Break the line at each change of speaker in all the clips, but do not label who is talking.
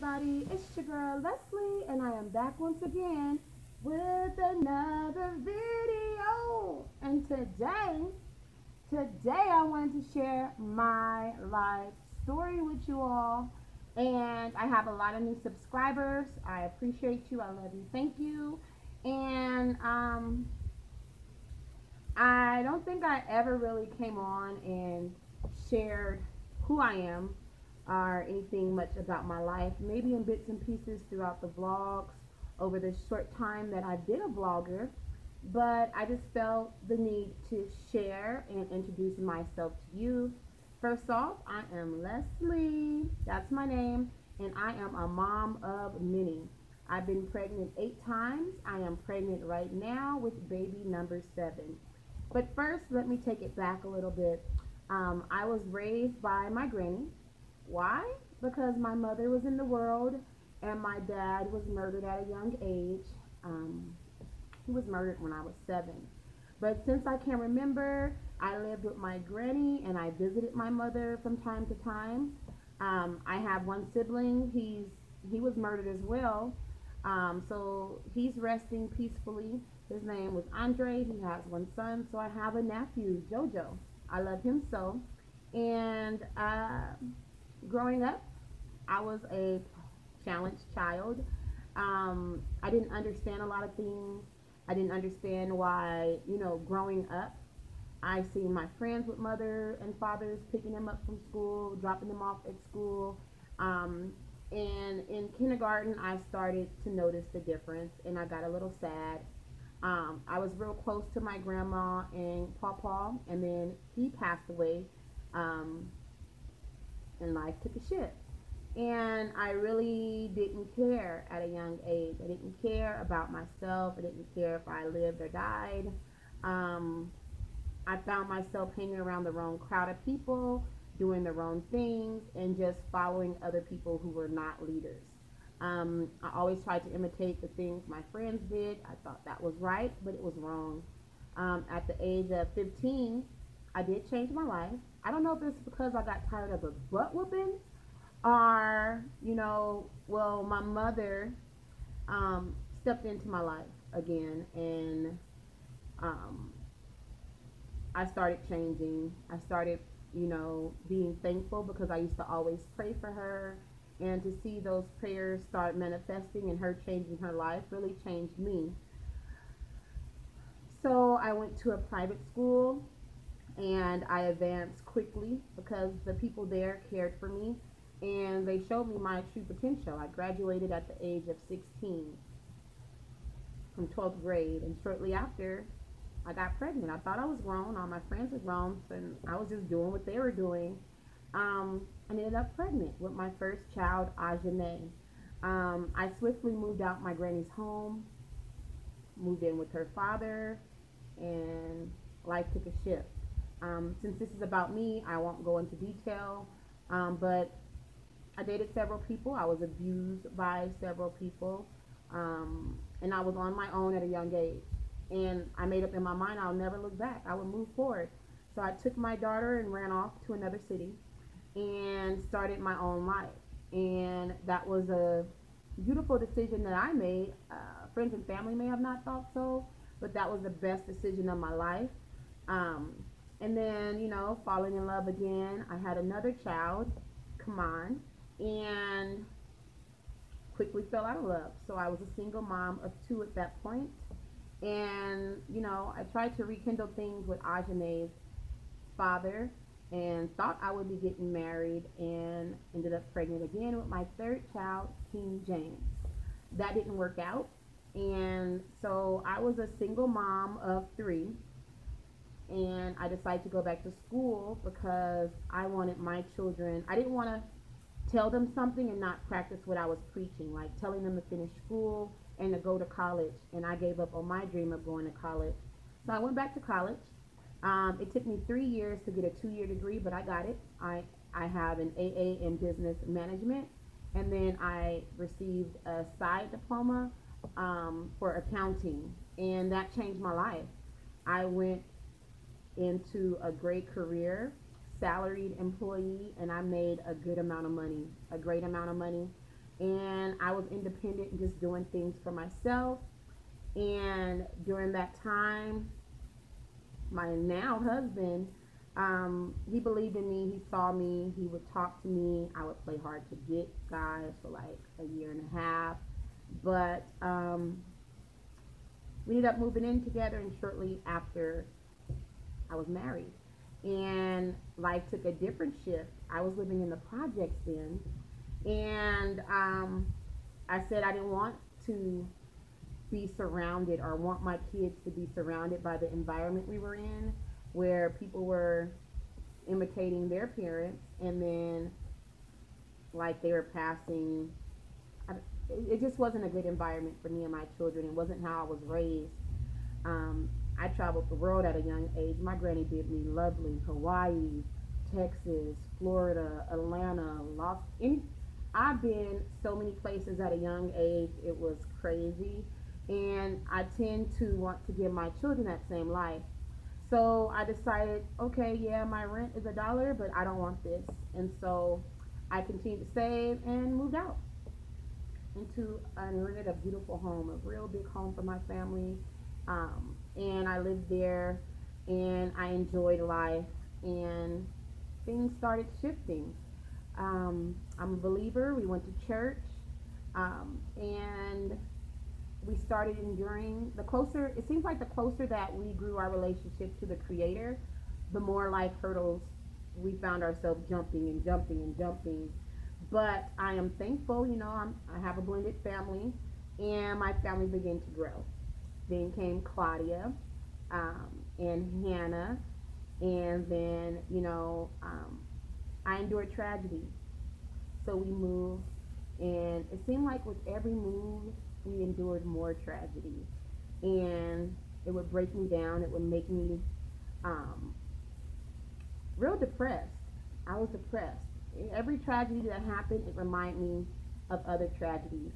everybody? It's your girl Leslie, and I am back once again with another video. And today I wanted to share my life story with you all. And I have a lot of new subscribers. I appreciate you. I love you. Thank you. And I don't think I ever really came on and shared who I am or anything much about my life. Maybe in bits and pieces throughout the vlogs over the short time that I've been a vlogger. But I just felt the need to share and introduce myself to you. First off, I am Leslie. That's my name. And I am a mom of many. I've been pregnant 8 times. I am pregnant right now with baby number 7. But first, let me take it back a little bit. I was raised by my granny. Why? Because my mother was in the world and my dad was murdered at a young age. He was murdered when I was 7. But since I can remember, I lived with my granny and I visited my mother from time to time. I have one sibling. He was murdered as well. So he's resting peacefully. His name was Andre. He has one son. So I have a nephew, Jojo. I love him so. And growing up, I was a challenged child. I didn't understand a lot of things. I didn't understand why, growing up, I seen my friends with mother and fathers picking them up from school, dropping them off at school. And in kindergarten, I started to notice the difference, and I got a little sad. I was real close to my grandma and pawpaw, and then he passed away, and life took a shift. And I really didn't care at a young age. I didn't care about myself. I didn't care if I lived or died. I found myself hanging around the wrong crowd of people, doing the wrong things, and just following other people who were not leaders. I always tried to imitate the things my friends did. I thought that was right, but it was wrong. At the age of 15, I did change my life. I don't know if it's because I got tired of a butt whooping or, well, my mother stepped into my life again, and I started changing. I started, being thankful because I used to always pray for her, and to see those prayers start manifesting and her changing her life really changed me. So I went to a private school and I advanced quickly because the people there cared for me and they showed me my true potential. I graduated at the age of 16 from 12th grade, and shortly after I got pregnant. I thought I was grown, all my friends were grown, and I was just doing what they were doing. I ended up pregnant with my first child, Ajane. I swiftly moved out my granny's home, moved in with her father, and life took a shift. Since this is about me, I won't go into detail, but I dated several people. I was abused by several people, and I was on my own at a young age. And I made up in my mind I'll never look back. I would move forward. So I took my daughter and ran off to another city and started my own life. And that was a beautiful decision that I made. Friends and family may have not thought so, but that was the best decision of my life. And then, falling in love again. I had another child, come on, and quickly fell out of love. So I was a single mom of 2 at that point. And, I tried to rekindle things with Ajane's father and thought I would be getting married, and ended up pregnant again with my 3rd child, King James. That didn't work out. And so I was a single mom of 3, and I decided to go back to school because I wanted my children, I didn't want to tell them something and not practice what I was preaching, like telling them to finish school and to go to college. And I gave up on my dream of going to college. So I went back to college. It took me 3 years to get a 2-year degree, but I got it. I have an AA in business management, and then I received a side diploma for accounting, and that changed my life. I went into a great career, salaried employee, and I made a good amount of money, a great amount of money. and I was independent and just doing things for myself. And during that time, my now husband, he believed in me. He saw me. He would talk to me. I would play hard to get guys for like a year and a half. But we ended up moving in together, and shortly after, I was married. And life took a different shift. I was living in the projects then, and I said I didn't want to be surrounded or want my kids to be surrounded by the environment we were in, where people were imitating their parents, and then like they were passing. It just wasn't a good environment for me and my children. It wasn't how I was raised. I traveled the world at a young age. My granny did me lovely. Hawaii, Texas, Florida, Atlanta, I've been so many places at a young age. It was crazy. And I tend to want to give my children that same life. So I decided, okay, yeah, my rent is $1, but I don't want this. And so I continued to save and moved out into and rented a beautiful home, a real big home for my family. And I lived there, and I enjoyed life, and things started shifting. I'm a believer. We went to church, and we started enduring. It seems like the closer that we grew our relationship to the Creator, the more life hurdles we found ourselves jumping and jumping and jumping. But I am thankful, I have a blended family, and my family began to grow. Then came Claudia, and Hannah, and then, I endured tragedy. So we moved, and it seemed like with every move, we endured more tragedy. And it would break me down. It would make me um, real depressed. I was depressed. Every tragedy that happened, it reminded me of other tragedies.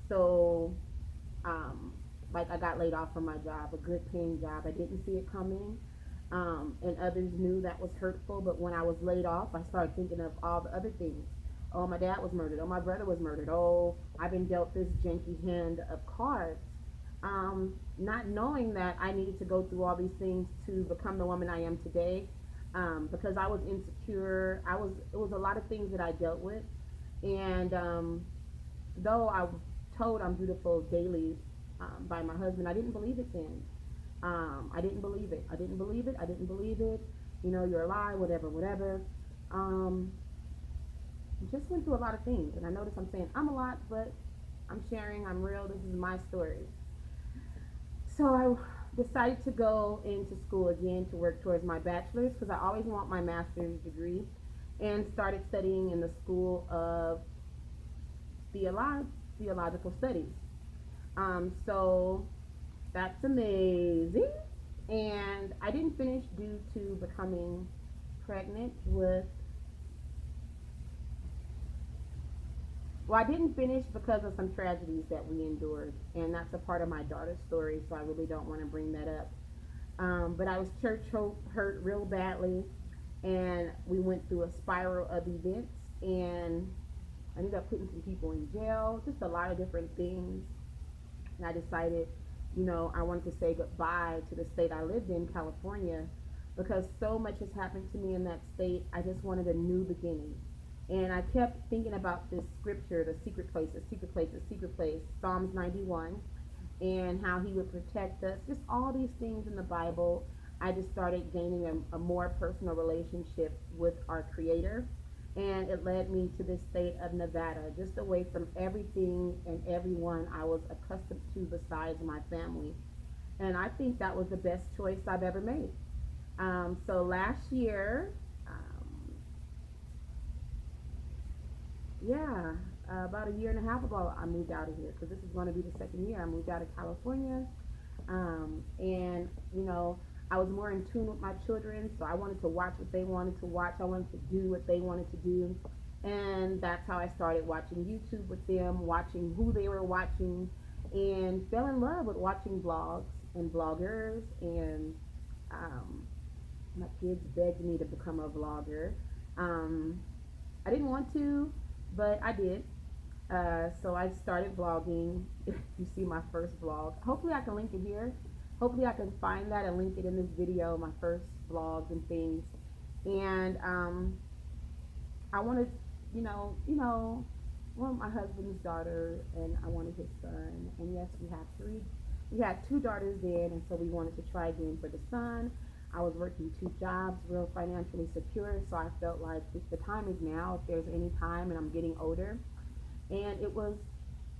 So, um, like I got laid off from my job, a good paying job. I didn't see it coming. And others knew that was hurtful. But when I was laid off, I started thinking of all the other things. Oh, my dad was murdered. Oh, my brother was murdered. Oh, I've been dealt this janky hand of cards. Not knowing that I needed to go through all these things to become the woman I am today, because I was insecure. It was a lot of things that I dealt with, and though I was told I'm beautiful daily by my husband, I didn't believe it then. I didn't believe it. I didn't believe it. I didn't believe it. You're a lie, whatever, whatever. Um, just went through a lot of things, and I notice I'm saying I'm a lot, but I'm sharing. I'm real. This is my story. So I decided to go into school again to work towards my bachelor's, because I always want my master's degree, and started studying in the School of Theological Studies. So that's amazing. And I didn't finish due to becoming pregnant with, well, I didn't finish because of some tragedies that we endured, and that's a part of my daughter's story, so I really don't want to bring that up. But I was church hurt real badly, and we went through a spiral of events, and I ended up putting some people in jail, just a lot of different things. And I decided, I wanted to say goodbye to the state I lived in, California, because so much has happened to me in that state. I just wanted a new beginning. And I kept thinking about this scripture, the secret place, the secret place, the secret place, Psalms 91, and how he would protect us. Just all these things in the Bible. I just started gaining a more personal relationship with our Creator. And it led me to this state of Nevada, just away from everything and everyone I was accustomed to besides my family. And I think that was the best choice I've ever made. So last year, yeah, about a year and a half ago, I moved out of here, because this is going to be the second year I moved out of California. And, I was more in tune with my children, so I wanted to watch what they wanted to watch. I wanted to do what they wanted to do. And that's how I started watching YouTube with them, watching who they were watching, and fell in love with watching blogs and bloggers. And my kids begged me to become a vlogger. I didn't want to, but I did. So I started vlogging. If you see my first vlog, hopefully I can link it here. Hopefully I can find that and link it in this video, my first vlogs and things. And I wanted, well, my husband's daughter, and I wanted his son. And yes, we had two daughters then, and so we wanted to try again for the son. I was working two jobs, real financially secure, so I felt like if the time is now, if there's any time, and I'm getting older. And it was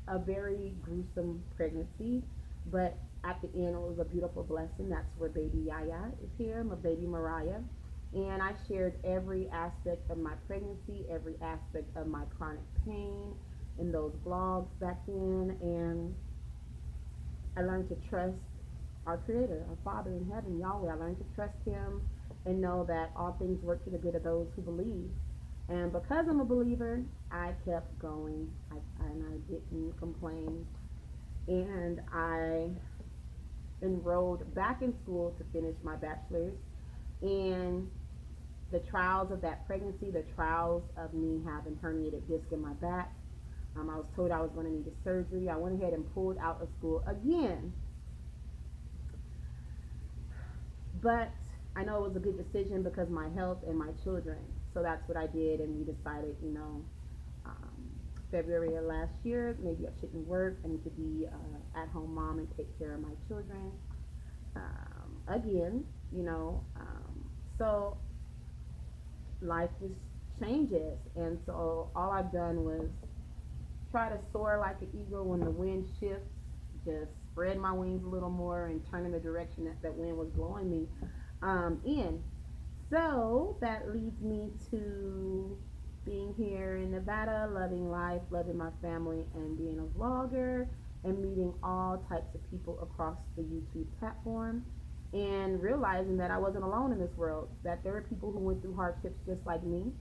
a very gruesome pregnancy, but at the end, it was a beautiful blessing. That's where baby Yaya is here, my baby Mariah. And I shared every aspect of my pregnancy, every aspect of my chronic pain in those vlogs back then. And I learned to trust our Creator, our Father in heaven, Yahweh. I learned to trust Him and know that all things work to the good of those who believe. And because I'm a believer, I kept going, and I didn't complain. And I enrolled back in school to finish my bachelor's. And the trials of that pregnancy, the trials of me having herniated disc in my back, I was told I was going to need a surgery. I went ahead and pulled out of school again. But I know it was a good decision because my health and my children. So that's what I did, and we decided, February of last year, maybe I shouldn't work. I need to be at-home mom and take care of my children. Again, so life just changes, and so all I've done was try to soar like an eagle when the wind shifts, just spread my wings a little more and turn in the direction that wind was blowing me in. So that leads me to being here in Nevada, loving life, loving my family, and being a vlogger, and meeting all types of people across the YouTube platform, and realizing that I wasn't alone in this world, that there were people who went through hardships just like me.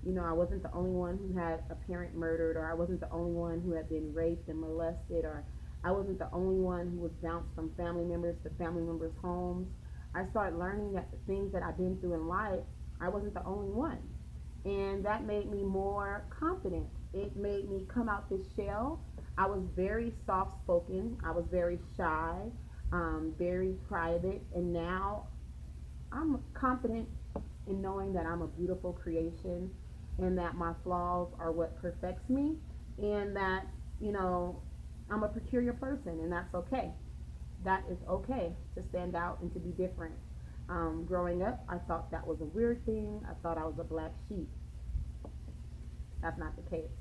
I wasn't the only one who had a parent murdered, or I wasn't the only one who had been raped and molested, or I wasn't the only one who was bounced from family members to family members' homes. I started learning that the things that I've been through in life, I wasn't the only one. And that made me more confident. It made me come out this shell. I was very soft-spoken. I was very shy, very private. And now I'm confident in knowing that I'm a beautiful creation, and that my flaws are what perfects me, and that, I'm a peculiar person, and that's okay. That is okay to stand out and to be different. Growing up, I thought that was a weird thing. I thought I was a black sheep. That's not the case.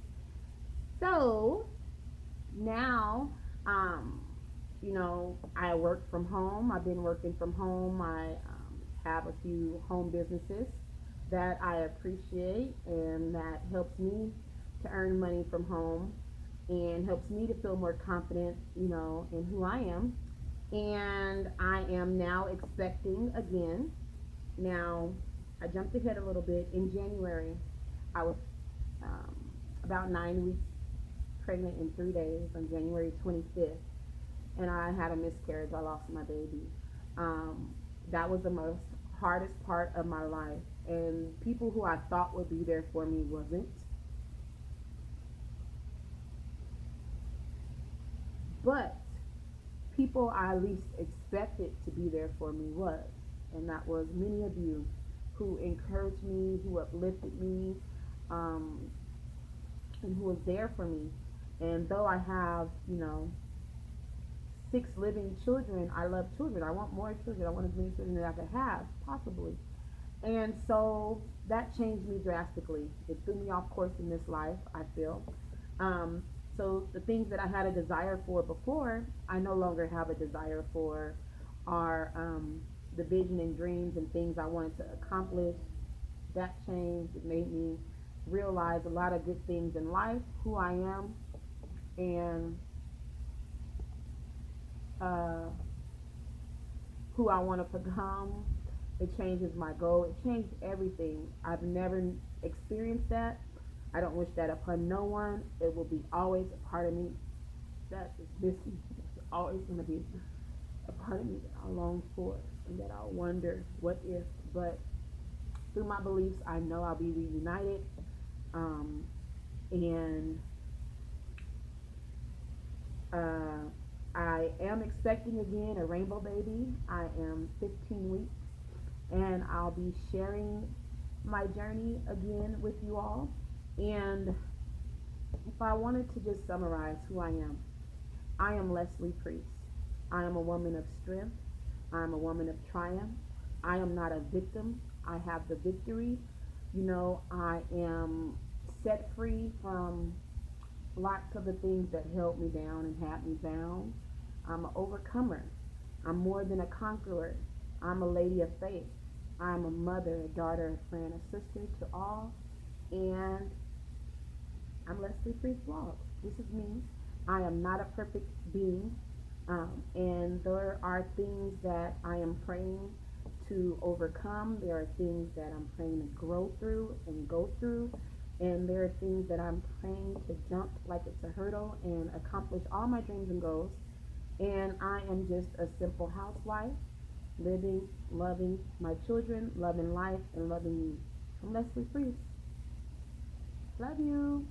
So now, I work from home. I've been working from home. I have a few home businesses that I appreciate, and that helps me to earn money from home, and helps me to feel more confident, in who I am. And I am now expecting again. Now, I jumped ahead a little bit. In January, I was about 9 weeks pregnant in 3 days on January 25th, and I had a miscarriage. I lost my baby. That was the most hardest part of my life, and people who I thought would be there for me wasn't. But people I least expected to be there for me was, and that was many of you who encouraged me, who uplifted me, and who was there for me. And though I have, 6 living children, I love children. I want more children. I want as many children as I could have, possibly. And so that changed me drastically. It threw me off course in this life, I feel. So the things that I had a desire for before, I no longer have a desire for, are the vision and dreams and things I wanted to accomplish. That changed. It made me realize a lot of good things in life, who I am, and who I want to become. It changes my goal. It changed everything. I've never experienced that. I don't wish that upon no one. It will be always a part of me that is missing. It's always going to be a part of me that I long for, and that I'll wonder, what if? But through my beliefs, I know I'll be reunited. And Uh, I am expecting again a rainbow baby. I am 15 weeks, and I'll be sharing my journey again with you all. And if I wanted to just summarize who I am Leslie Priest. I am a woman of strength. I am a woman of triumph. I am not a victim. I have the victory. I am set free from lots of the things that held me down and had me bound. I'm an overcomer. I'm more than a conqueror. I'm a lady of faith. I'm a mother, a daughter, a friend, a sister to all. And I'm Leslie Priest Vlogs. This is me. I am not a perfect being. And there are things that I am praying to overcome. There are things that I'm praying to grow through and go through. And there are things that I'm praying to jump like it's a hurdle and accomplish all my dreams and goals. And I am just a simple housewife, living, loving my children, loving life, and loving you. I'm Leslie Priest. Love you.